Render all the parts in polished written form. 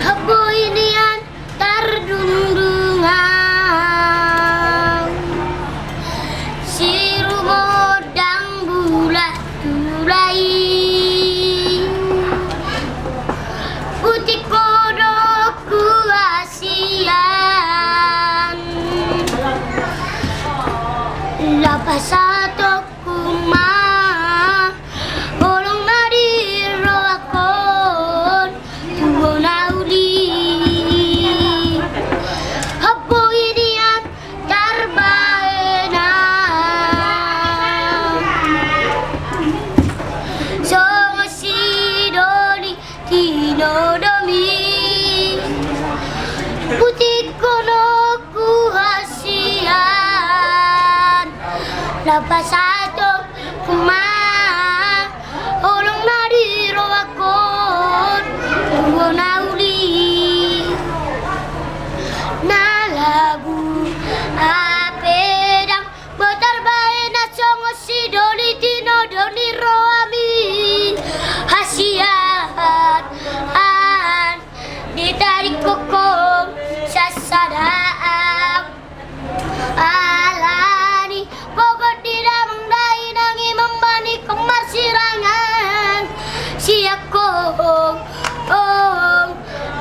Habo inian tardundungan si rumodang bulat tulai putih kodokku asian lapas satu kumah olong nadiro akon tuwo nauli habo inian tarbaena songo sidoli tinodomi putih konoku hasian lapas satu kumah olong nadiro akon tuwo nauli nalabu apedang botar baena songo sidoli tinodoni roami hasiat an ditarik kokom sasadaan alani pokok tidak mengdai nangi membani kemar sirangan siakong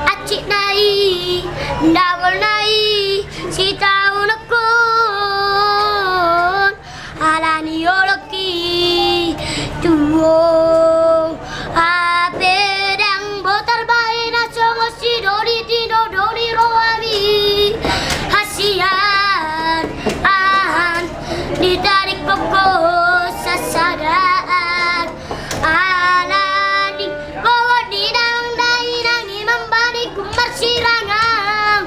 acik nai ndawal nai si tahu nekun alani yoloki tuo apedang botar baena songo sidoli tinodoni roami hasian an ditarik pokok sasadaan alani bawa di dalam dai nangi membani kumar sirangan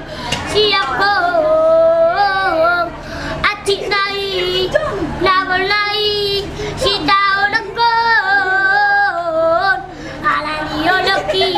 siapong acik nai nabol nai si tau nekun alani yoloki